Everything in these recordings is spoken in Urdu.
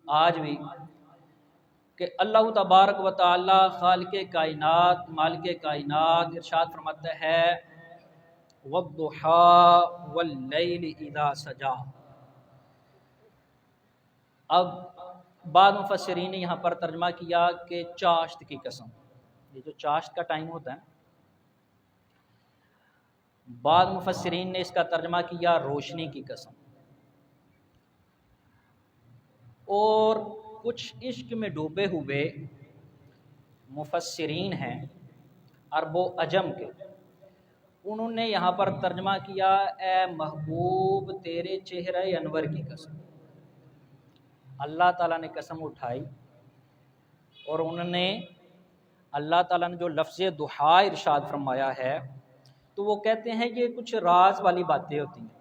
آج بھی کہ اللہ تبارک و تعالی خالق کائنات مالک کائنات ارشاد فرماتا ہے وَالضُّحَىٰ وَاللَّيْلِ إِذَا سَجَىٰ۔ اب بعض مفسرین نے یہاں پر ترجمہ کیا کہ چاشت کی قسم، یہ جو چاشت کا ٹائم ہوتا ہے، بعض مفسرین نے اس کا ترجمہ کیا روشنی کی قسم، اور کچھ عشق میں ڈوبے ہوئے مفسرین ہیں عرب و عجم کے، انہوں نے یہاں پر ترجمہ کیا اے محبوب تیرے چہرہ انور کی قسم۔ اللہ تعالیٰ نے قسم اٹھائی اور انہوں نے اللہ تعالیٰ نے جو لفظ ضحیٰ ارشاد فرمایا ہے تو وہ کہتے ہیں یہ کچھ راز والی باتیں ہوتی ہیں۔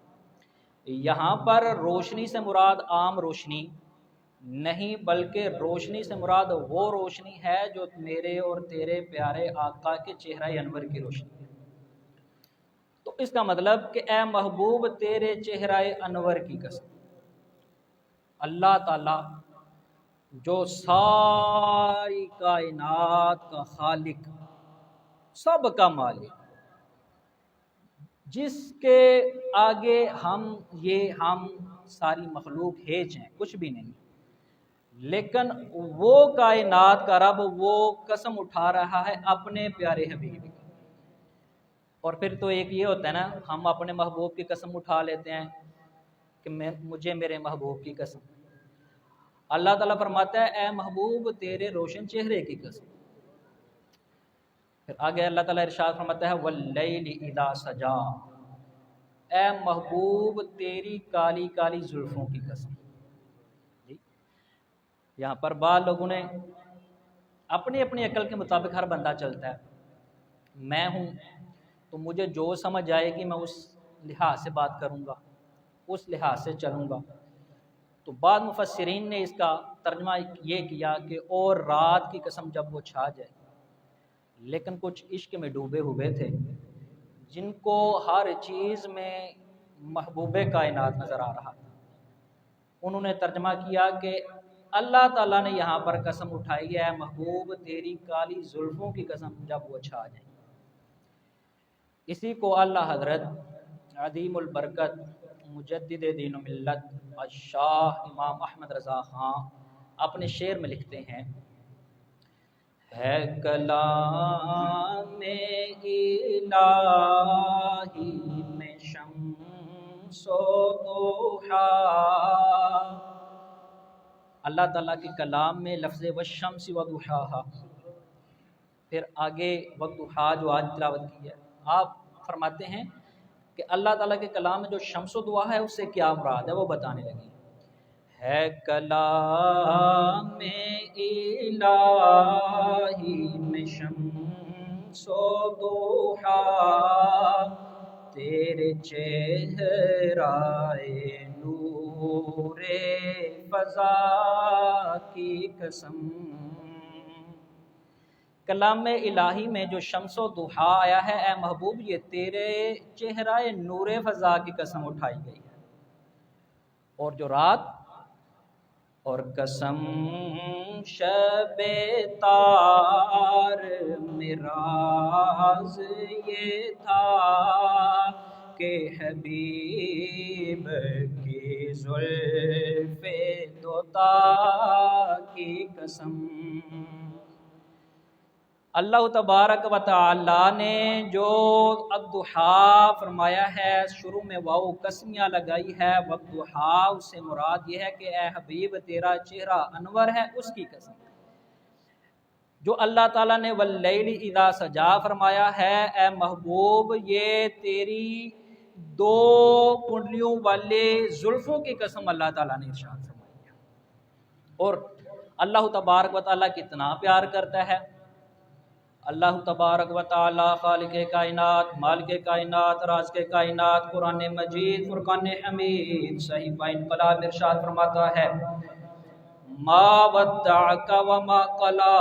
یہاں پر روشنی سے مراد عام روشنی نہیں، بلکہ روشنی سے مراد وہ روشنی ہے جو میرے اور تیرے پیارے آقا کے چہرہ انور کی روشنی ہے۔ تو اس کا مطلب کہ اے محبوب تیرے چہرہ انور کی قسم، اللہ تعالیٰ جو ساری کائنات کا خالق، سب کا مالک، جس کے آگے ہم ساری مخلوق ہیج ہیں، کچھ بھی نہیں، لیکن وہ کائنات کا رب وہ قسم اٹھا رہا ہے اپنے پیارے حبیب کی۔ اور پھر تو ایک یہ ہوتا ہے نا، ہم اپنے محبوب کی قسم اٹھا لیتے ہیں کہ مجھے میرے محبوب کی قسم۔ اللہ تعالیٰ فرماتا ہے اے محبوب تیرے روشن چہرے کی قسم۔ پھر آگے اللہ تعالیٰ ارشاد فرماتا ہے واللیل اذا سجا، اے محبوب تیری کالی کالی زلفوں کی قسم۔ یہاں پر بعض لوگوں نے اپنی اپنی عقل کے مطابق ہر بندہ چلتا ہے، میں ہوں تو مجھے جو سمجھ آئے گی میں اس لحاظ سے بات کروں گا، اس لحاظ سے چلوں گا۔ تو بعض مفسرین نے اس کا ترجمہ یہ کیا کہ اور رات کی قسم جب وہ چھا جائے، لیکن کچھ عشق میں ڈوبے ہوئے تھے جن کو ہر چیز میں محبوب کائنات نظر آ رہا تھا، انہوں نے ترجمہ کیا کہ اللہ تعالیٰ نے یہاں پر قسم اٹھائی ہے محبوب تیری کالی زلفوں کی قسم جب وہ چھا جائیں۔ اسی کو اللہ حضرت عظیم البرکت مجدد دین و ملت الشاہ امام احمد رضا خان اپنے شعر میں لکھتے ہیں ہے کلام الہی میں شمس و ضحیٰ، اللہ تعالیٰ کے کلام میں لفظ والشمس وضحاہا، پھر آگے والضحیٰ جو آج تلاوت کی ہے، آپ فرماتے ہیں کہ اللہ تعالیٰ کے کلام میں جو شمس و ضحیٰ ہے اس سے کیا مراد ہے وہ بتانے لگی ہے کلام الہی میں شمس و ضحیٰ تیرے چہرہ نور فضا کی قسم۔ کلام الہی میں جو شمس و ضحیٰ آیا ہے اے محبوب یہ تیرے چہرہ نور فضا کی قسم اٹھائی گئی ہے، اور جو رات اور قسم شب تار میں راز یہ تھا کہ حبیب کی زلف دوتا کی قسم۔ اللہ تبارک و تعالی نے جو الضحیٰ فرمایا ہے شروع میں واو قسمیہ لگائی ہے، والضحیٰ اس سے مراد یہ ہے کہ اے حبیب تیرا چہرہ انور ہے اس کی قسم۔ جو اللہ تعالیٰ نے واللیل اذا سجا فرمایا ہے اے محبوب یہ تیری دو کنڈلیوں والے زلفوں کی قسم اللہ تعالیٰ نے ارشاد فرمائی ہے۔ اور اللہ تبارک و تعالیٰ کتنا پیار کرتا ہے، اللہ تبارک و تعالی خالق کائنات مالک کائنات راز کے کائنات قرآن مجید فرقان حمید صحیفہ انقلاب ارشاد فرماتا ہے ما ودعک وما قلا،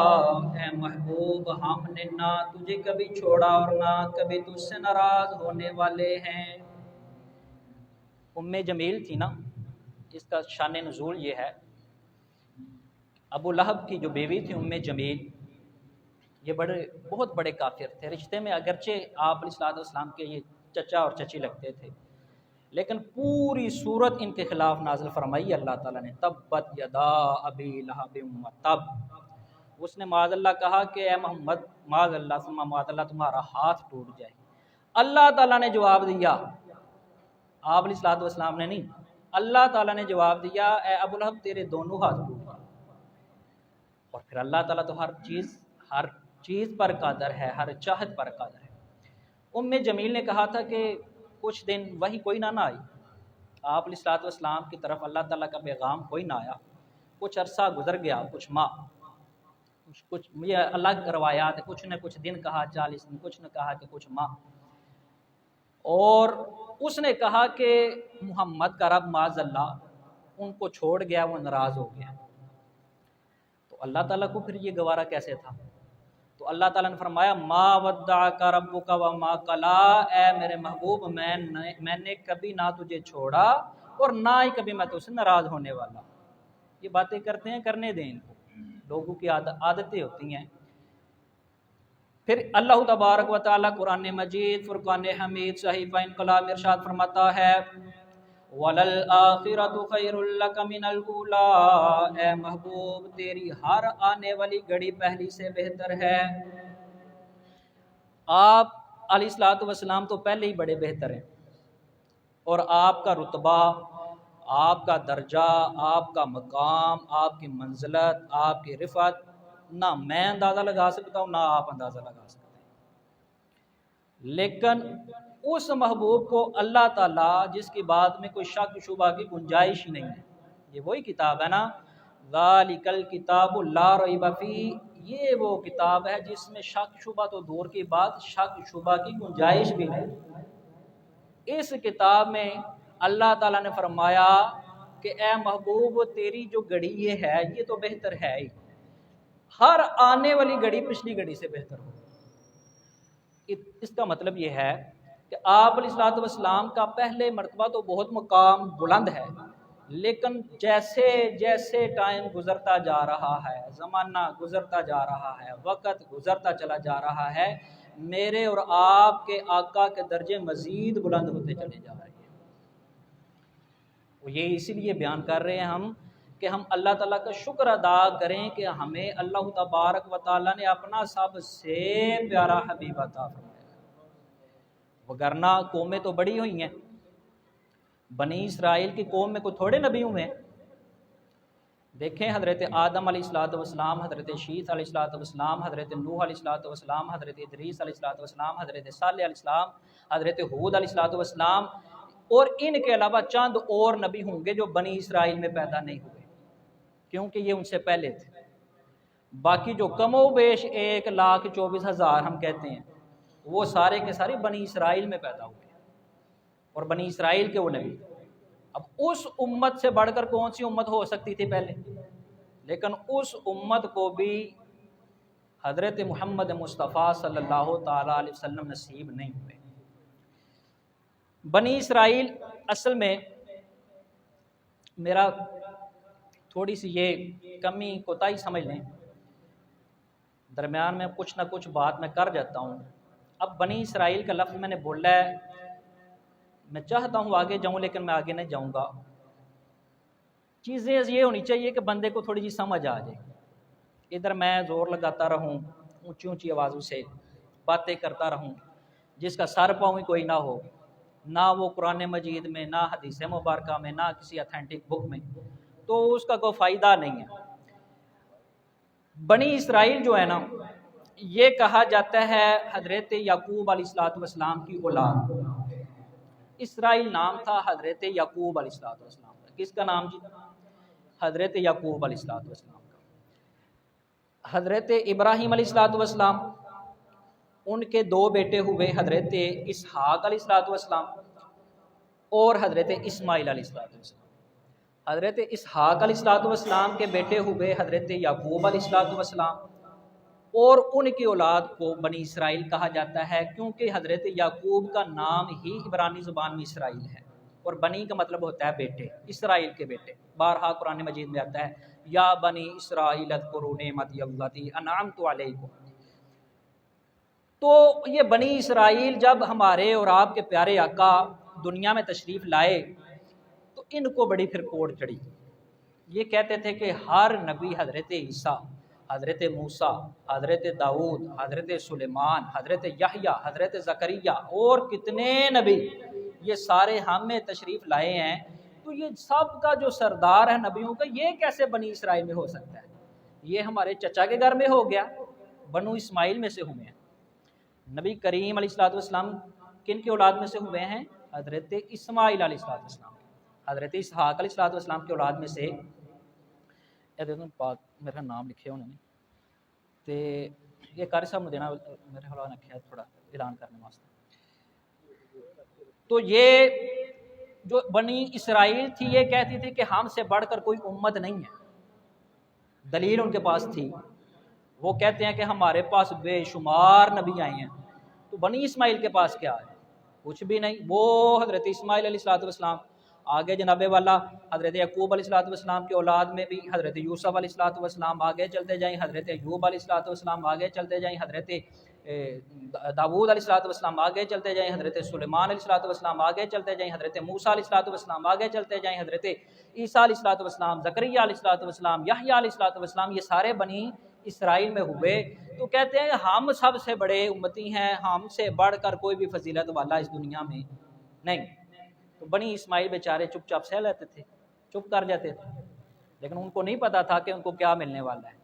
اے محبوب ہم نے نہ تجھے کبھی چھوڑا اور نہ کبھی تجھ سے ناراض ہونے والے ہیں۔ ام جمیل تھی نا، اس کا شان نزول یہ ہے ابو لہب کی جو بیوی تھی جمیل، یہ بہت بڑے کافر تھے، رشتے میں اگرچہ آپ علیہ السلام کے یہ چچا اور چچی لگتے تھے، لیکن پوری صورت ان کے خلاف نازل فرمائی اللہ تعالیٰ نے، تبت یدا ابی لہب وتب۔ اس نے معاذ اللہ کہا کہ اے محمد معاذ اللہ ثم معاذ اللہ تمہارا ہاتھ ٹوٹ جائے۔ اللہ تعالیٰ نے جواب دیا، آپ علیہ السلام نے نہیں، اللہ تعالیٰ نے جواب دیا اے ابو لہب تیرے دونوں ہاتھ ٹوٹ گئے۔ اور پھر اللہ تعالیٰ تو ہر چیز پر قادر ہے، ہر چاہت پر قادر ہے۔ جمیل نے کہا تھا کہ کچھ دن وہی کوئی نہ آئی، آپ علیہ السلام کی طرف اللہ تعالیٰ کا پیغام کوئی نہ آیا، کچھ عرصہ گزر گیا، کچھ ماہ، کچھ یہ الگ روایات ہے، کچھ نے کچھ دن کہا 40 دن، کچھ نے کہا کہ کچھ ماہ، اور اس نے کہا کہ محمد کا رب معاذ اللہ ان کو چھوڑ گیا، وہ ناراض ہو گیا۔ تو اللہ تعالیٰ کو پھر یہ گوارا کیسے تھا؟ تو اللہ تعالیٰ نے فرمایا ما ودعک ربک وما قلا، اے میرے محبوب میں نے کبھی نہ تجھے چھوڑا اور نہ ہی کبھی میں تجھ سے ناراض ہونے والا۔ یہ باتیں کرتے ہیں، کرنے دیں ان کو، لوگوں کی عادتیں ہوتی ہیں۔ پھر اللہ تبارک و تعالیٰ قرآن مجید فرقان حمید صحیفہ انقلاب ارشاد فرماتا ہے وَلَلْآخِرَةُ خَيْرٌ لَكَ مِنَ الْأُولَىٰ، اے محبوب تیری ہر آنے والی گھڑی پہلی سے بہتر ہے۔ آپ علیہ السلام تو پہلے ہی بڑے بہتر ہیں، اور آپ کا رتبہ، آپ کا درجہ، آپ کا مقام، آپ کی منزلت، آپ کی رفعت نہ میں اندازہ لگا سکتا ہوں، نہ آپ اندازہ لگا سکتے ہیں۔ لیکن اس محبوب کو اللہ تعالیٰ جس کی بات میں کوئی شک شبہ کی گنجائش ہی نہیں ہے، یہ وہی کتاب ہے نا، ذالک الکتاب لا ریب فیہ، یہ وہ کتاب ہے جس میں شک شبہ تو دور کی بات، شک شبہ کی گنجائش بھی نہیں۔ اس کتاب میں اللہ تعالیٰ نے فرمایا کہ اے محبوب تیری جو گھڑی یہ ہے یہ تو بہتر ہے ہی، ہر آنے والی گھڑی پچھلی گھڑی سے بہتر ہو۔ اس کا مطلب یہ ہے کہ آپ علیہ السلام کا پہلے مرتبہ تو بہت مقام بلند ہے، لیکن جیسے جیسے ٹائم گزرتا جا رہا ہے، زمانہ گزرتا جا رہا ہے، وقت گزرتا چلا جا رہا ہے، میرے اور آپ کے آقا کے درجے مزید بلند ہوتے چلے جا رہے ہیں۔ وہ یہ اسی لیے بیان کر رہے ہیں ہم کہ ہم اللہ تعالیٰ کا شکر ادا کریں کہ ہمیں اللہ تبارک و تعالیٰ نے اپنا سب سے پیارا حبیب عطا فرمایا، وگرنہ قومیں تو بڑی ہوئی ہیں، بنی اسرائیل کی قوم میں کوئی تھوڑے نبی ہوئے ہیں۔ دیکھیں حضرت آدم علیہ السلام، حضرت شیث علیہ السلام، حضرت نوح علیہ السلام، حضرت ادریس علیہ السلام، حضرت صالح علیہ السلام، حضرت ہود علیہ السلام، اور ان کے علاوہ چند اور نبی ہوں گے جو بنی اسرائیل میں پیدا نہیں ہوئے، کیونکہ یہ ان سے پہلے تھے۔ باقی جو کم و بیش 1,24,000 ہم کہتے ہیں، وہ سارے کے سارے بنی اسرائیل میں پیدا ہوئے، اور بنی اسرائیل کے وہ نبی۔ اب اس امت سے بڑھ کر کون سی امت ہو سکتی تھی پہلے؟ لیکن اس امت کو بھی حضرت محمد مصطفیٰ صلی اللہ تعالیٰ علیہ وسلم نصیب نہیں ہوئے۔ بنی اسرائیل اصل میں، میرا تھوڑی سی یہ کمی کوتاہی سمجھ لیں، درمیان میں کچھ نہ کچھ بات میں کر جاتا ہوں۔ اب بنی اسرائیل کا لفظ میں نے بولا ہے، میں چاہتا ہوں آگے جاؤں لیکن میں آگے نہیں جاؤں گا۔ چیزیں یہ ہونی چاہیے کہ بندے کو تھوڑی جی سمجھ آ جائے، ادھر میں زور لگاتا رہوں، اونچی اونچی آوازوں سے باتیں کرتا رہوں، جس کا سر پاؤں ہی کوئی نہ ہو، نہ وہ قرآن مجید میں، نہ حدیث مبارکہ میں، نہ کسی اتھینٹک بک میں، تو اس کا کوئی فائدہ نہیں ہے۔ بنی اسرائیل جو ہے نا، یہ کہا جاتا ہے حضرت یعقوب علیہ السلام کی اولاد۔ اسرائیل نام تھا حضرت یعقوب علیہ السلام کا۔ کس کا نام جی؟ حضرت یعقوب علیہ السلام کا۔ حضرت ابراہیم علیہ السلام، ان کے 2 بیٹے ہوئے، حضرت اسحاق علیہ السلام اور حضرت اسماعیل علیہ السلام۔ حضرت اسحاق علیہ السلام کے بیٹے ہوئے حضرت یعقوب علیہ السلام، اور ان کی اولاد کو بنی اسرائیل کہا جاتا ہے، کیونکہ حضرت یعقوب کا نام ہی عبرانی زبان میں اسرائیل ہے، اور بنی کا مطلب ہوتا ہے بیٹے، اسرائیل کے بیٹے۔ بارہا قرآن مجید میں آتا ہے یا بنی اسرائیل اذکروا نعمتی اللتی انعمت علیکم۔ تو یہ بنی اسرائیل جب ہمارے اور آپ کے پیارے آقا دنیا میں تشریف لائے تو ان کو بڑی پھر کوڑ چڑھی۔ یہ کہتے تھے کہ ہر نبی حضرت عیسیٰ، حضرت موسیٰ، حضرت داؤد، حضرت سلیمان، حضرت یحییٰ، حضرت زکریا اور کتنے نبی یہ سارے ہم میں تشریف لائے ہیں، تو یہ سب کا جو سردار ہے نبیوں کا، یہ کیسے بنی اسرائیل میں ہو سکتا ہے؟ یہ ہمارے چچا کے گھر میں ہو گیا، بنو اسماعیل میں سے ہوئے ہیں۔ نبی کریم علیہ الصلوۃ والسلام کن کی اولاد میں سے ہوئے ہیں؟ حضرت اسماعیل علیہ الصلوۃ والسلام، حضرت اسحاق علیہ الصلوۃ والسلام کی اولاد میں سے پاک میرا نام لکھے انہوں نے تے یہ قاری صاحب نے دینا میرے حوالہ رکھا تھوڑا اعلان کرنے واسطے۔ تو یہ جو بنی اسرائیل تھی یہ کہتی تھی کہ ہم سے بڑھ کر کوئی امت نہیں ہے، دلیل ان کے پاس تھی۔ وہ کہتے ہیں کہ ہمارے پاس بے شمار نبی آئے ہیں، تو بنی اسماعیل کے پاس کیا ہے؟ کچھ بھی نہیں۔ وہ حضرت اسماعیل علیہ الصلوۃ والسلام، آگے جناب والا حضرت یعقوب علیہ الصلوۃ والسلام کی اولاد میں بھی حضرت یوسف علیہ الصلوۃ والسلام، آگے چلتے جائیں حضرت ایوب علیہ الصلوۃ والسلام، آگے چلتے جائیں حضرت داؤد علیہ الصلوۃ والسلام، آگے چلتے جائیں حضرت سلیمان علیہ الصلوۃ والسلام، آگے چلتے جائیں حضرت موسیٰ علیہ الصلوۃ والسلام، آگے چلتے جائیں حضرت عیسیٰ علیہ الصلوۃ والسلام، زکریا علیہ الصلوۃ والسلام، یحییٰ علیہ الصلوۃ والسلام، یہ سارے بنی اسرائیل میں ہوئے۔ تو کہتے ہیں ہم سب سے بڑے امتی ہیں، ہم سے بڑھ کر کوئی بھی فضیلت والا اس دنیا میں نہیں۔ تو بنی اسماعیل بیچارے چپ چاپ سہ لیتے تھے، چپ کر جاتے تھے، لیکن ان کو نہیں پتا تھا کہ ان کو کیا ملنے والا ہے۔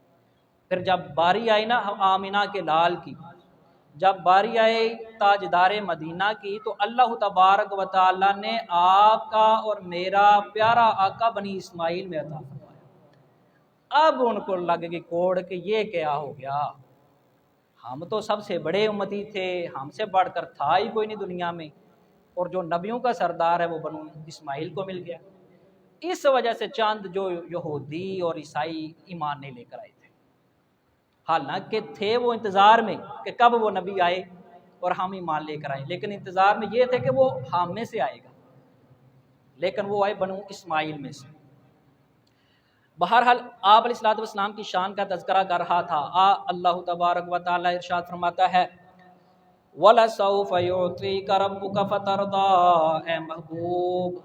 پھر جب باری آئی نا آمینہ کے لال کی، جب باری آئی تاجدار مدینہ کی، تو اللہ تبارک و تعالی نے آپ کا اور میرا پیارا آقا بنی اسماعیل میں عطا فرمایا۔ اب ان کو لگ گئی کوڑ کہ یہ کیا ہو گیا، ہم تو سب سے بڑے امتی تھے، ہم سے بڑھ کر تھا ہی کوئی نہیں دنیا میں، اور جو نبیوں کا سردار ہے وہ بنو اسماعیل کو مل گیا۔ اس وجہ سے چند جو یہودی اور عیسائی ایمان نہیں لے کر آئے تھے، حالانکہ تھے وہ انتظار میں کہ کب وہ نبی آئے اور ہم ایمان لے کر آئے، لیکن انتظار میں یہ تھے کہ وہ ہم میں سے آئے گا، لیکن وہ آئے بنو اسماعیل میں سے۔ بہرحال آپ علیہ الصلوۃ والسلام کی شان کا تذکرہ کر رہا تھا۔ اللہ تبارک و تعالی ارشاد فرماتا ہے وَلَسَوْفَ يُعْطِيكَ رَبُّكَ فَتَرْضَىٰ، اے محبوب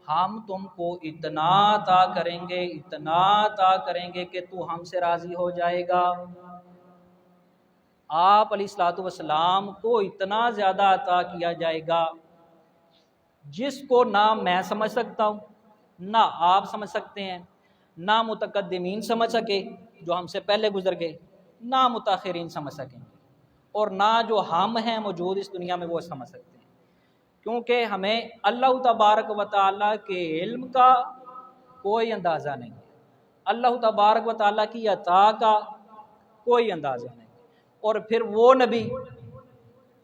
ہم تم کو اتنا عطا کریں گے، اتنا عطا کریں گے کہ تو ہم سے راضی ہو جائے گا۔ آپ علیہ الصلوۃ والسلام کو اتنا زیادہ عطا کیا جائے گا جس کو نہ میں سمجھ سکتا ہوں، نہ آپ سمجھ سکتے ہیں، نہ متقدمین سمجھ سکے جو ہم سے پہلے گزر گئے، نہ متاخرین سمجھ سکیں گے، اور نہ جو ہم ہیں موجود اس دنیا میں وہ سمجھ سکتے ہیں، کیونکہ ہمیں اللہ تبارک و تعالیٰ کے علم کا کوئی اندازہ نہیں، اللہ تبارک و تعالیٰ کی عطا کا کوئی اندازہ نہیں۔ اور پھر وہ نبی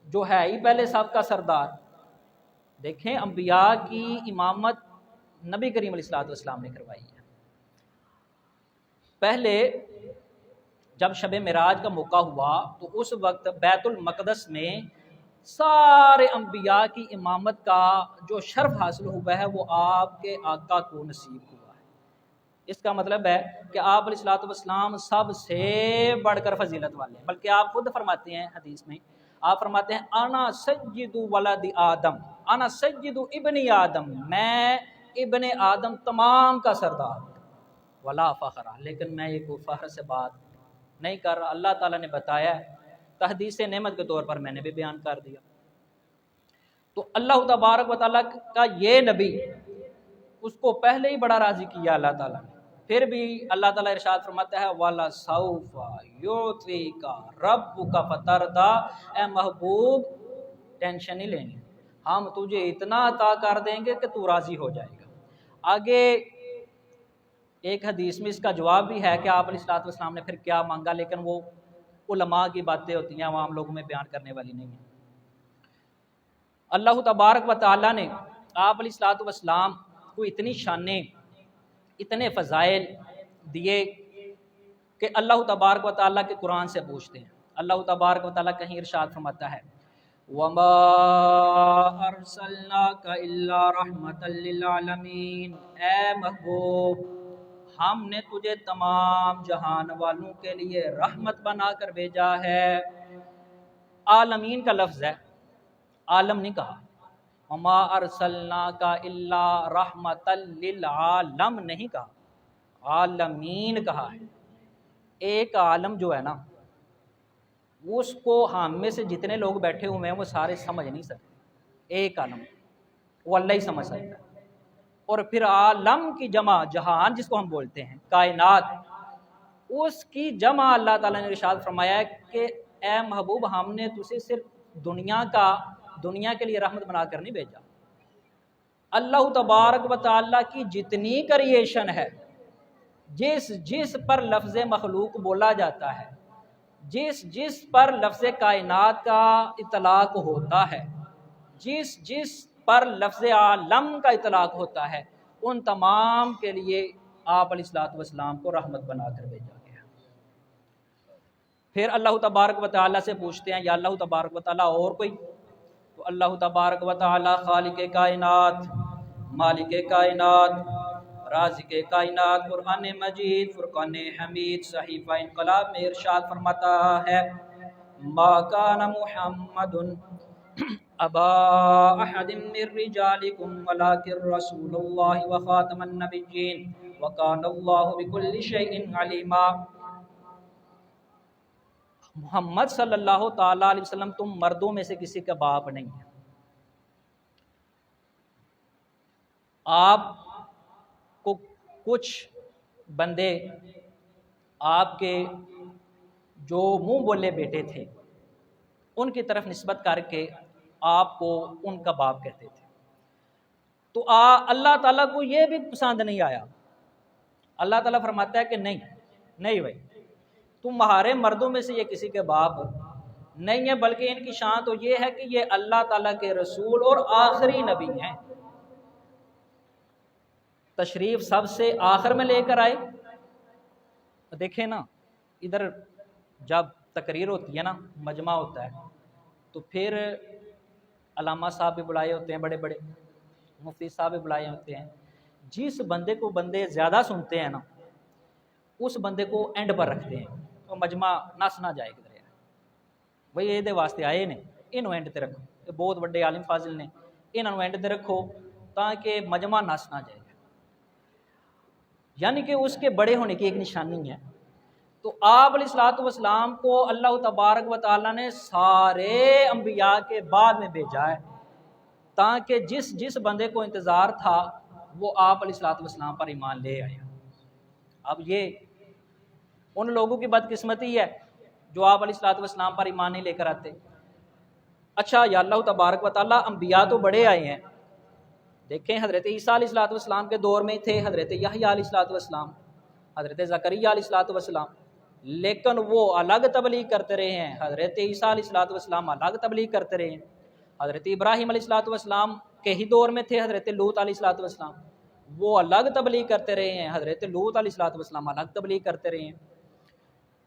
جو ہے ہی پہلے سب کا سردار، دیکھیں انبیاء کی امامت نبی کریم علیہ الصلوۃ والسلام نے کروائی ہے۔ پہلے جب شب معراج کا موقع ہوا تو اس وقت بیت المقدس میں سارے انبیاء کی امامت کا جو شرف حاصل ہوا ہے وہ آپ کے آقا کو نصیب ہوا ہے۔ اس کا مطلب ہے کہ آپ علیہ الصلوۃ والسلام سب سے بڑھ کر فضیلت والے ہیں، بلکہ آپ خود فرماتے ہیں حدیث میں، آپ فرماتے ہیں انا سید ولد آدم، انا سید ابن آدم، میں ابن آدم تمام کا سردار، ولا فخر، لیکن میں یہ کوئی فخر سے بات نہیں کر رہا، اللہ تعالیٰ نے بتایا ہے، تحدیث نعمت کے طور پر میں نے بھی بیان کر دیا۔ تو اللہ تبارک و تعالیٰ کا یہ نبی، اس کو پہلے ہی بڑا راضی کیا اللہ تعالیٰ نے، پھر بھی اللہ تعالیٰ ارشاد فرماتا ہے وَلَسَوْفَ يُعْطِيكَ رَبُّكَ فَتَرْضَىٰ، اے محبوب ٹینشن نہیں لینی، ہم تجھے اتنا عطا کر دیں گے کہ تو راضی ہو جائے گا۔ آگے ایک حدیث میں اس کا جواب بھی ہے کہ آپ علیہ الصلوۃ والسلام نے پھر کیا مانگا، لیکن وہ علماء کی باتیں ہوتی ہیں، عوام لوگوں میں بیان کرنے والی نہیں ہیں۔ اللہ تبارک و تعالیٰ نے آپ علیہ الصلوۃ والسلام کو اتنی شانیں، اتنے فضائل دیے کہ اللہ تبارک و تعالیٰ کے قرآن سے پوچھتے ہیں۔ اللہ تبارک و تعالیٰ کہیں ارشاد فرماتا ہے وَمَا أَرْسَلْنَاكَ إِلَّا رَحْمَةً لِّلْعَالَمِينَ، اے محبوب ہم نے تجھے تمام جہان والوں کے لیے رحمت بنا کر بھیجا ہے۔ عالمین کا لفظ ہے، عالم نہیں کہا، وما ارسلناک الا رحمتا للعالم نہیں کہا، عالمین کہا ہے۔ ایک عالم جو ہے نا، اس کو ہم میں سے جتنے لوگ بیٹھے ہوئے ہیں وہ سارے سمجھ نہیں سکتے۔ ایک عالم وہ اللہ ہی سمجھ سکتا ہے۔ اور پھر عالم کی جمع جہان جس کو ہم بولتے ہیں، کائنات، اس کی جمع اللہ تعالیٰ نے ارشاد فرمایا ہے کہ اے محبوب ہم نے تجھے صرف دنیا کے لیے رحمت بنا کر نہیں بھیجا۔ اللہ تبارک و تعالیٰ کی جتنی کریشن ہے، جس پر لفظ مخلوق بولا جاتا ہے، جس پر لفظ کائنات کا اطلاق ہوتا ہے، جس پر لفظ عالم کا اطلاق ہوتا ہے، ان تمام کے لیے آپ علیہ الصلوۃ والسلام کو رحمت بنا کر بھیجا گیا۔ پھر اللہ تبارک و تعالیٰ سے پوچھتے ہیں یا اللہ تبارک و تعالیٰ اور کوئی؟ تو اللہ تبارک و تعالیٰ خالق کائنات، مالک کائنات، رازق کائنات، قرآن مجید فرقان حمید صحیفہ انقلاب میں ارشاد فرماتا ہے ما کان محمد ابا احد من رجالکم ولکن رسول اللہ وخاتم النبیین وکان اللہ بکل شیء علیما۔ محمد صلی اللہ تعالیٰ علیہ وسلم تم مردوں میں سے کسی کا باپ نہیں ہے۔ آپ کو کچھ بندے آپ کے جو منہ بولے بیٹے تھے ان کی طرف نسبت کر کے آپ کو ان کا باپ کہتے تھے، تو اللہ تعالیٰ کو یہ بھی پسند نہیں آیا۔ اللہ تعالیٰ فرماتا ہے کہ نہیں بھائی، تمہارے مردوں میں سے یہ کسی کے باپ نہیں ہے، بلکہ ان کی شان تو یہ ہے کہ یہ اللہ تعالیٰ کے رسول اور آخری نبی ہیں۔ تشریف سب سے آخر میں لے کر آئے۔ دیکھیں نا، ادھر جب تقریر ہوتی ہے نا، مجمع ہوتا ہے، تو پھر علامہ صاحب بھی بلائے ہوتے ہیں، بڑے بڑے مفتی صاحب بھی بلائے ہوتے ہیں۔ جس بندے کو بندے زیادہ سنتے ہیں نا، اس بندے کو اینڈ پر رکھتے ہیں، تو مجمع نس نہ جائے کدھر بھائی یہ واسطے آئے نے، انہوں اینڈ تے رکھو، یہ بہت بڑے عالم فاضل نے، انہوں اینڈ تے رکھو تاکہ مجمع نس نہ جائے، یعنی کہ اس کے بڑے ہونے کی ایک نشانی ہے۔ تو آپ علیہ الصلوۃ والسلام کو اللہ تبارک و تعالیٰ نے سارے انبیاء کے بعد میں بھیجا ہے، تاکہ جس بندے کو انتظار تھا وہ آپ علیہ الصلوۃ والسلام پر ایمان لے آیا۔ اب یہ ان لوگوں کی بدقسمتی ہے جو آپ علیہ الصلوۃ والسلام پر ایمان نہیں لے کر آتے۔ اچھا یا اللہ تبارک و تعالیٰ انبیاء تو بڑے آئے ہیں، دیکھیں حضرت عیسیٰ علیہ الصلوۃ والسلام کے دور میں تھے حضرت یحییٰ علیہ الصلوۃ والسلام، حضرت زکریا علیہ الصلوۃ والسلام، لیکن وہ الگ تبلیغ کرتے رہے ہیں۔ حضرت عیسیٰ علیہ الصلوۃ والسلام الگ تبلیغ کرتے رہے ہیں۔ حضرت ابراہیم علیہ الصلوۃ والسلام کے ہی دور میں تھے حضرت لوط علیہ الصلوۃ والسلام، وہ الگ تبلیغ کرتے رہے ہیں۔ حضرت لوط علیہ الصلوۃ والسلام الگ تبلیغ کرتے رہے ہیں۔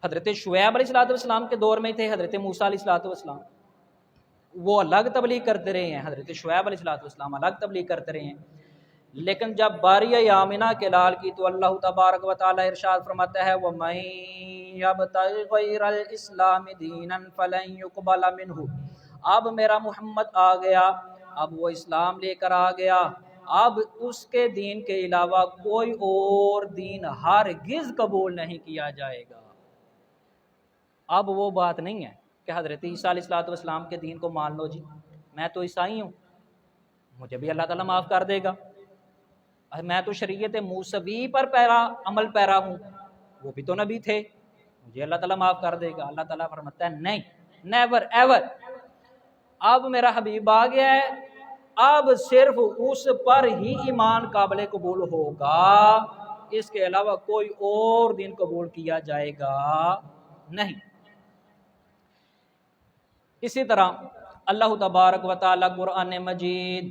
حضرت شعیب علیہ الصلوۃ والسلام کے دور میں تھے حضرت موسیٰ علیہ الصلوۃ والسلام، وہ الگ تبلیغ کرتے رہے ہیں۔ حضرت شعیب علیہ الصلوۃ والسلام الگ تبلیغ کرتے رہے ہیں۔ لیکن جب باری آمنہ کے لال کی تو اللہ تبارک و تعالی ارشاد فرماتا ہے وَمَن يَبْتَغِ غَيْرَ الْإِسْلَامِ دِينًا فَلَن يُقْبَلَ مِنْهُ۔ اب میرا محمد آ گیا، اب وہ اسلام لے کر آ گیا، اب اس کے دین کے علاوہ کوئی اور دین ہرگز قبول نہیں کیا جائے گا۔ اب وہ بات نہیں ہے کہ حضرت عیسیٰ علیہ الصلوۃ والسلام کے دین کو مان لو جی، میں تو عیسائی ہوں، مجھے بھی اللہ تعالیٰ معاف کر دے گا، میں تو شریعت موسوی پر عمل پیرا ہوں، وہ بھی تو نبی تھے، مجھے اللہ تعالیٰ معاف کر دے گا۔ اللہ تعالیٰ فرماتا ہے نہیں، نیور ایور، اب میرا حبیب آ گیا ہے، اب صرف اس پر ہی ایمان قابل قبول ہوگا، اس کے علاوہ کوئی اور دین قبول کیا جائے گا نہیں۔ اسی طرح اللہ تبارک و تعالی قرآن مجید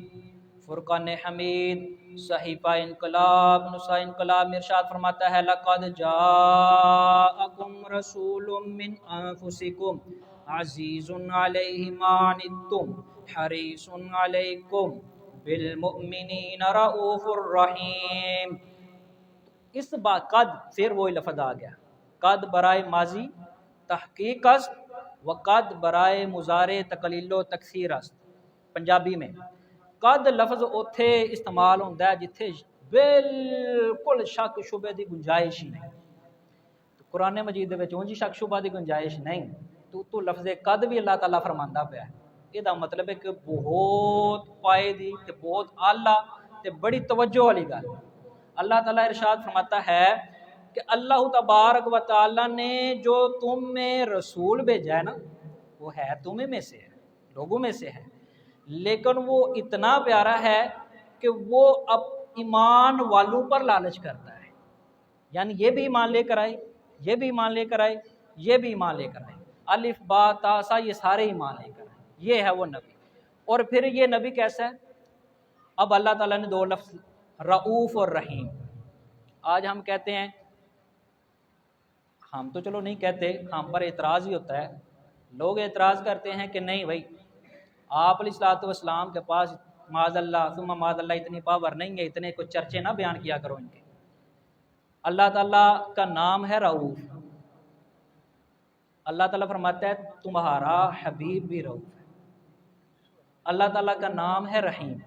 فرقان حمید صحیفہ انقلاب نسخہ انقلاب میں ارشاد فرماتا ہے لقد جاءکم رسول من انفسکم عزیز علیہ ما عنتم حریص علیکم بالمؤمنین رؤوف الرحیم۔ اس بات قد پھر وہی لفظ آ گیا، قد برائے ماضی تحقیق است و قد برائے مضارع تقلیل و تکثیر است۔ پنجابی میں قد لفظ اوتھے استعمال ہوتا ہے جتھے بالکل شک شبے دی گنجائش ہی نہیں۔ قرآن مجید دے وچ اونجی شک شبہ دی گنجائش نہیں، تو لفظ قد بھی اللہ تعالیٰ فرماندا پیا ہے۔ یہ دا مطلب ہے کہ بہت پائے دی تے بہت اعلیٰ تے بڑی توجہ والی گل۔ اللہ تعالیٰ ارشاد فرماتا ہے کہ اللہ تبارک و تعالیٰ نے جو تم میں رسول بھیجا ہے نا، وہ ہے تمہیں میں سے ہے، لوگوں میں سے ہے، لیکن وہ اتنا پیارا ہے کہ وہ اب ایمان والوں پر لالچ کرتا ہے، یعنی یہ بھی ایمان لے کر آئے، یہ بھی ایمان لے کر آئے، یہ بھی ایمان لے کر آئے، الف با تا سا یہ سارے ایمان لے کر آئے، یہ ہے وہ نبی۔ اور پھر یہ نبی کیسا ہے؟ اب اللہ تعالیٰ نے دو لفظ رؤوف اور رحیم۔ آج ہم کہتے ہیں، ہم تو چلو نہیں کہتے، ہم پر اعتراض ہی ہوتا ہے، لوگ اعتراض کرتے ہیں کہ نہیں بھائی آپ علیہ الصلوۃ والسلام کے پاس معاذ اللہ ثم معاذ اللہ اتنی پاور نہیں ہے، اتنے کوئی چرچے نہ بیان کیا کرو ان کے۔ اللہ تعالیٰ کا نام ہے رؤوف، اللہ تعالیٰ فرماتا ہے تمہارا حبیب بھی رؤوف ہے۔ اللہ تعالیٰ کا نام ہے رحیم،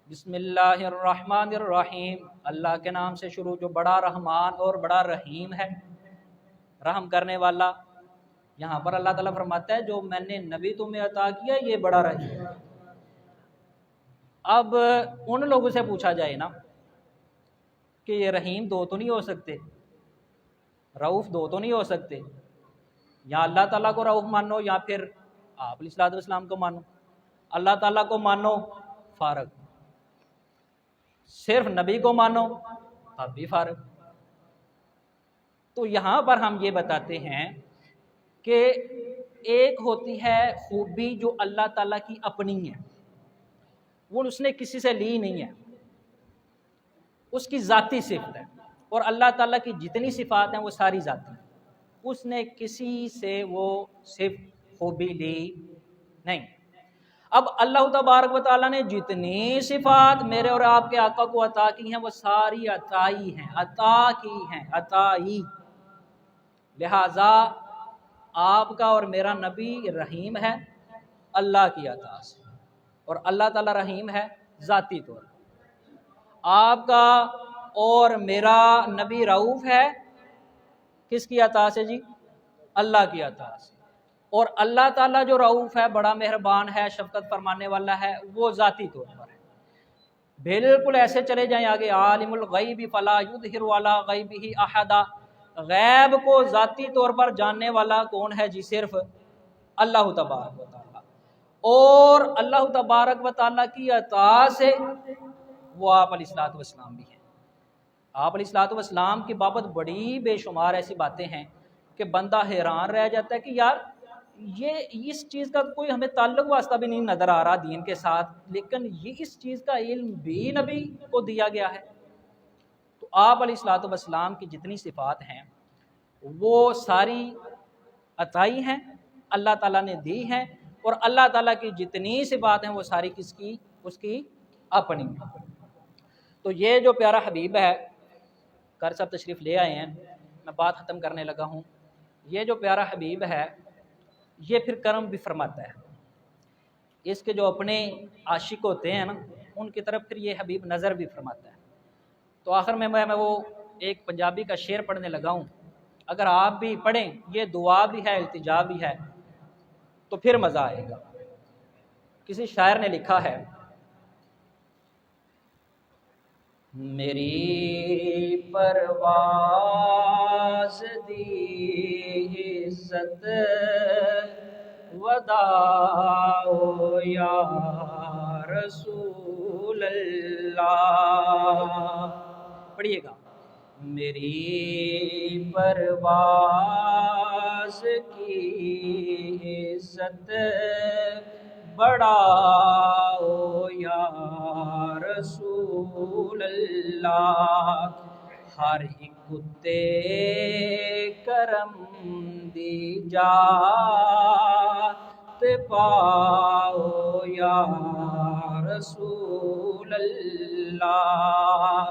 بسم اللہ الرحمن الرحیم، اللہ کے نام سے شروع جو بڑا رحمان اور بڑا رحیم ہے، رحم کرنے والا۔ یہاں پر اللہ تعالیٰ فرماتا ہے جو میں نے نبی تمہیں عطا کیا یہ بڑا رحیم ہے۔ اب ان لوگوں سے پوچھا جائے نا کہ یہ رحیم دو تو نہیں ہو سکتے، رؤوف دو تو نہیں ہو سکتے، یا اللہ تعالیٰ کو رؤوف مانو یا پھر آپ علیہ الصلوۃ والسلام کو مانو، اللہ تعالیٰ کو مانو فارغ، صرف نبی کو مانو اب بھی فارغ۔ تو یہاں پر ہم یہ بتاتے ہیں کہ ایک ہوتی ہے خوبی جو اللہ تعالیٰ کی اپنی ہے، وہ اس نے کسی سے لی نہیں ہے، اس کی ذاتی صفت ہے، اور اللہ تعالیٰ کی جتنی صفات ہیں وہ ساری ذاتی ہیں، اس نے کسی سے وہ صرف خوبی لی نہیں۔ اب اللہ تبارک و تعالیٰ نے جتنی صفات میرے اور آپ کے آقا کو عطا کی ہیں وہ ساری عطائی ہیں، عطا کی ہیں، عطائی۔ لہٰذا آپ کا اور میرا نبی رحیم ہے اللہ کی عطا سے، اور اللہ تعالیٰ رحیم ہے ذاتی طور پر۔ آپ کا اور میرا نبی رؤوف ہے کس کی عطا سے جی؟ اللہ کی عطا سے۔ اور اللہ تعالیٰ جو رؤوف ہے، بڑا مہربان ہے، شفقت فرمانے والا ہے، وہ ذاتی طور پر ہے۔ بالکل ایسے چلے جائیں آگے، عالم الغیب فلا یظہر علی غیبہ احدا، غیب کو ذاتی طور پر جاننے والا کون ہے جی؟ صرف اللہ تبارک و تعالیٰ۔ اور اللہ تبارک و تعالیٰ کی عطا سے وہ آپ علیہ الصلوۃ والسلام بھی ہیں۔ آپ علیہ الصلوۃ والسلام کی بابت بڑی بے شمار ایسی باتیں ہیں کہ بندہ حیران رہ جاتا ہے کہ یار یہ اس چیز کا کوئی ہمیں تعلق واسطہ بھی نہیں نظر آ رہا دین کے ساتھ، لیکن یہ اس چیز کا علم بھی نبی کو دیا گیا ہے۔ تو آپ علیہ الصلوۃ والسلام کی جتنی صفات ہیں وہ ساری عطائی ہیں، اللہ تعالیٰ نے دی ہیں، اور اللہ تعالیٰ کی جتنی صفات ہیں وہ ساری کس کی؟ اس کی اپنی۔ تو یہ جو پیارا حبیب ہے، کر صاحب تشریف لے آئے ہیں، میں بات ختم کرنے لگا ہوں۔ یہ جو پیارا حبیب ہے یہ پھر کرم بھی فرماتا ہے، اس کے جو اپنے عاشق ہوتے ہیں نا ان کی طرف پھر یہ حبیب نظر بھی فرماتا ہے۔ تو آخر میں وہ ایک پنجابی کا شعر پڑھنے لگا ہوں، اگر آپ بھی پڑھیں، یہ دعا بھی ہے، التجا بھی ہے، تو پھر مزہ آئے گا۔ کسی شاعر نے لکھا ہے، میری پرواز دی عزت وداع یا رسول اللہ، پڑھیے گا، میری پرواز کی عزت بڑھاؤ یا رسول اللہ، ہر ایک کتے کرم دی جات پاؤ یا رسول اللہ،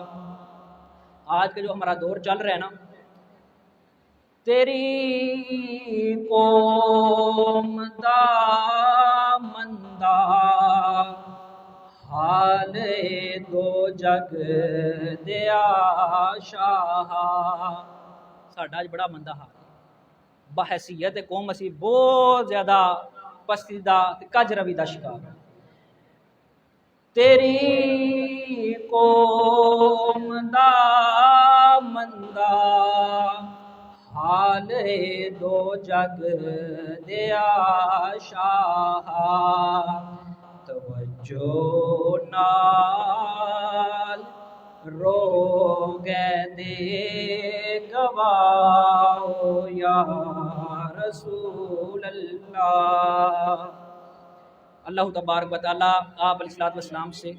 آج کا جو ہمارا دور چل رہا ہے نا، تیری قوم دا مندہ حال دو جگ دیا شاہ، ساڈا اج بڑا مندہ حال ہے، بحیثیت قوم اسی بہت زیادہ پستی دا کج روی دا شکار۔ تیری قوم دا مندہ حال دو جگ دیا شاہ، توجہ نال رو گئے دے گواہ یا رسول اللہ۔ اللہ تبارک و تعالیٰ آپ علیہ الصلوۃ والسلام سے